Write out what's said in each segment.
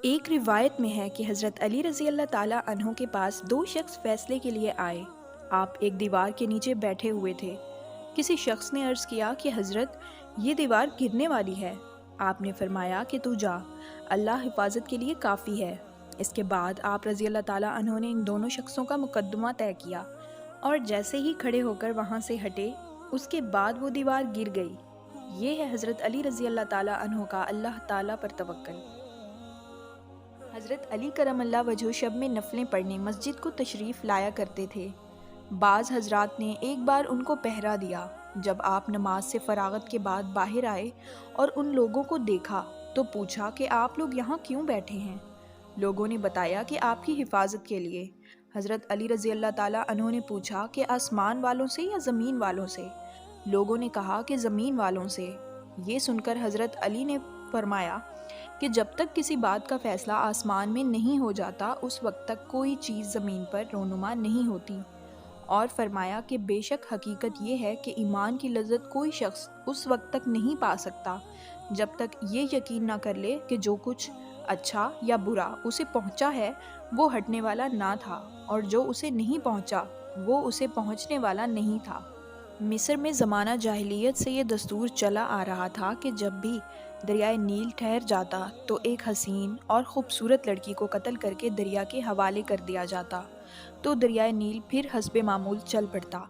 ایک روایت میں ہے کہ حضرت علی رضی اللہ تعالیٰ عنہ کے پاس دو شخص فیصلے کے لیے آئے۔ آپ ایک دیوار کے نیچے بیٹھے ہوئے تھے۔ کسی شخص نے عرض کیا کہ حضرت، یہ دیوار گرنے والی ہے۔ آپ نے فرمایا کہ تو جا، اللہ حفاظت کے لیے کافی ہے۔ اس کے بعد آپ رضی اللہ تعالیٰ عنہ نے ان دونوں شخصوں کا مقدمہ طے کیا، اور جیسے ہی کھڑے ہو کر وہاں سے ہٹے، اس کے بعد وہ دیوار گر گئی۔ یہ ہے حضرت علی رضی اللہ تعالیٰ عنہ کا اللہ تعالیٰ پر توکل۔ حضرت علی کرم اللہ وجہہ شب میں نفلیں پڑھنے مسجد کو تشریف لایا کرتے تھے۔ بعض حضرات نے ایک بار ان کو پہرا دیا۔ جب آپ نماز سے فراغت کے بعد باہر آئے اور ان لوگوں کو دیکھا تو پوچھا کہ آپ لوگ یہاں کیوں بیٹھے ہیں؟ لوگوں نے بتایا کہ آپ کی حفاظت کے لیے۔ حضرت علی رضی اللہ تعالیٰ عنہ نے پوچھا کہ آسمان والوں سے یا زمین والوں سے؟ لوگوں نے کہا کہ زمین والوں سے۔ یہ سن کر حضرت علی نے فرمایا کہ جب تک کسی بات کا فیصلہ آسمان میں نہیں ہو جاتا، اس وقت تک کوئی چیز زمین پر رونما نہیں ہوتی، اور فرمایا کہ بے شک حقیقت یہ ہے کہ ایمان کی لذت کوئی شخص اس وقت تک نہیں پا سکتا جب تک یہ یقین نہ کر لے کہ جو کچھ اچھا یا برا اسے پہنچا ہے وہ ہٹنے والا نہ تھا، اور جو اسے نہیں پہنچا وہ اسے پہنچنے والا نہیں تھا۔ مصر میں زمانہ جاہلیت سے یہ دستور چلا آ رہا تھا کہ جب بھی دریائے نیل ٹھہر جاتا تو ایک حسین اور خوبصورت لڑکی کو قتل کر کے دریا کے حوالے کر دیا جاتا، تو دریائے نیل پھر حسب معمول چل پڑتا۔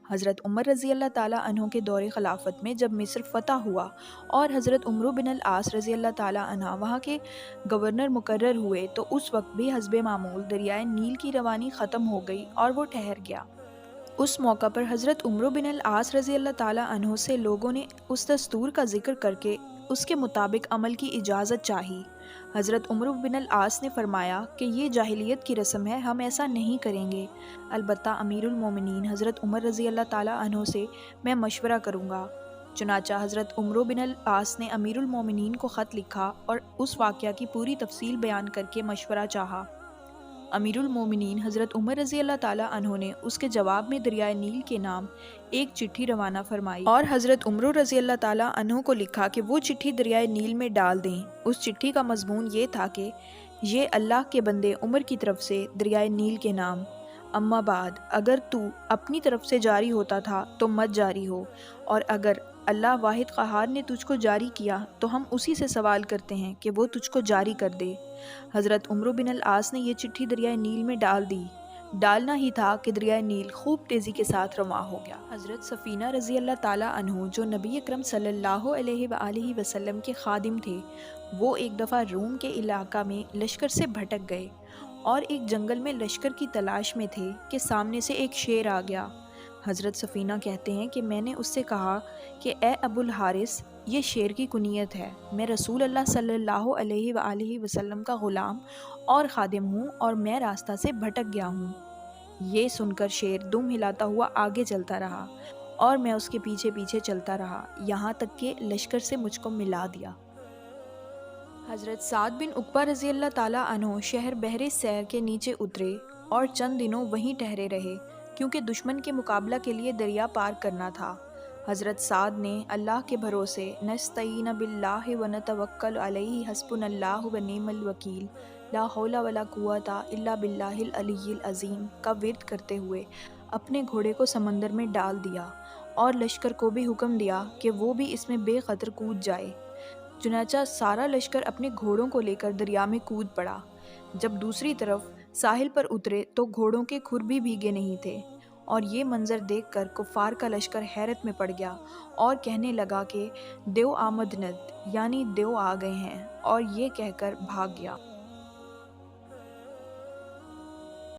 حضرت عمر رضی اللہ تعالیٰ عنہ کے دور خلافت میں جب مصر فتح ہوا اور حضرت عمرو بن العاص رضی اللہ تعالیٰ عنہ وہاں کے گورنر مقرر ہوئے، تو اس وقت بھی حسب معمول دریائے نیل کی روانی ختم ہو گئی اور وہ ٹھہر گیا۔ اس موقع پر حضرت عمرو بن العاص رضی اللہ تعالیٰ عنہ سے لوگوں نے اس دستور کا ذکر کر کے اس کے مطابق عمل کی اجازت چاہی۔ حضرت عمرو بن العاص نے فرمایا کہ یہ جاہلیت کی رسم ہے، ہم ایسا نہیں کریں گے، البتہ امیر المومنین حضرت عمر رضی اللہ تعالیٰ عنہ سے میں مشورہ کروں گا۔ چنانچہ حضرت عمرو بن العاص نے امیر المومنین کو خط لکھا اور اس واقعہ کی پوری تفصیل بیان کر کے مشورہ چاہا۔ امیر المومنین حضرت عمر رضی اللہ تعالیٰ عنہ نے اس کے جواب میں دریائے نیل کے نام ایک چٹھی روانہ فرمائی اور حضرت عمرو رضی اللہ تعالیٰ عنہ کو لکھا کہ وہ چٹھی دریائے نیل میں ڈال دیں۔ اس چٹھی کا مضمون یہ تھا کہ یہ اللہ کے بندے عمر کی طرف سے دریائے نیل کے نام، اما بعد، اگر تو اپنی طرف سے جاری ہوتا تھا تو مت جاری ہو، اور اگر اللہ واحد قہار نے تجھ کو جاری کیا تو ہم اسی سے سوال کرتے ہیں کہ وہ تجھ کو جاری کر دے۔ حضرت عمرو بن العاص نے یہ چٹھی دریائے نیل میں ڈال دی۔ ڈالنا ہی تھا کہ دریائے نیل خوب تیزی کے ساتھ رواں ہو گیا۔ حضرت سفینہ رضی اللہ تعالیٰ عنہ جو نبی اکرم صلی اللہ علیہ وآلہ وسلم کے خادم تھے، وہ ایک دفعہ روم کے علاقہ میں لشکر سے بھٹک گئے اور ایک جنگل میں لشکر کی تلاش میں تھے کہ سامنے سے ایک شیر آ گیا۔ حضرت سفینہ کہتے ہیں کہ میں نے اس سے کہا کہ اے ابو الحارث، یہ شیر کی کنیت ہے، میں رسول اللہ صلی اللہ علیہ وآلہ وسلم کا غلام اور خادم ہوں اور میں راستہ سے بھٹک گیا ہوں۔ یہ سن کر شیر دم ہلاتا ہوا آگے چلتا رہا اور میں اس کے پیچھے پیچھے چلتا رہا، یہاں تک کہ لشکر سے مجھ کو ملا دیا۔ حضرت سعد بن عقبہ رضی اللہ تعالیٰ عنہ شہر بحر سیر کے نیچے اترے اور چند دنوں وہیں ٹھہرے رہے، کیونکہ دشمن کے مقابلہ کے لیے دریا پار کرنا تھا۔ حضرت سعد نے اللہ کے بھروسے نستعین باللہ ونتوکل علیہ حسبنا اللہ ونعم الوکیل لا حول ولا قوۃ الا باللہ العلی العظیم کا ورد کرتے ہوئے اپنے گھوڑے کو سمندر میں ڈال دیا اور لشکر کو بھی حکم دیا کہ وہ بھی اس میں بے خطر کود جائے۔ چنانچہ سارا لشکر اپنے گھوڑوں کو لے کر دریا میں کود پڑا۔ جب دوسری طرف ساحل پر اترے تو گھوڑوں کے کھر بھی بھیگے نہیں تھے، اور یہ منظر دیکھ کر کفار کا لشکر حیرت میں پڑ گیا اور کہنے لگا کہ دیو آمدند، یعنی دیو آ گئے ہیں، اور یہ کہہ کر بھاگ گیا۔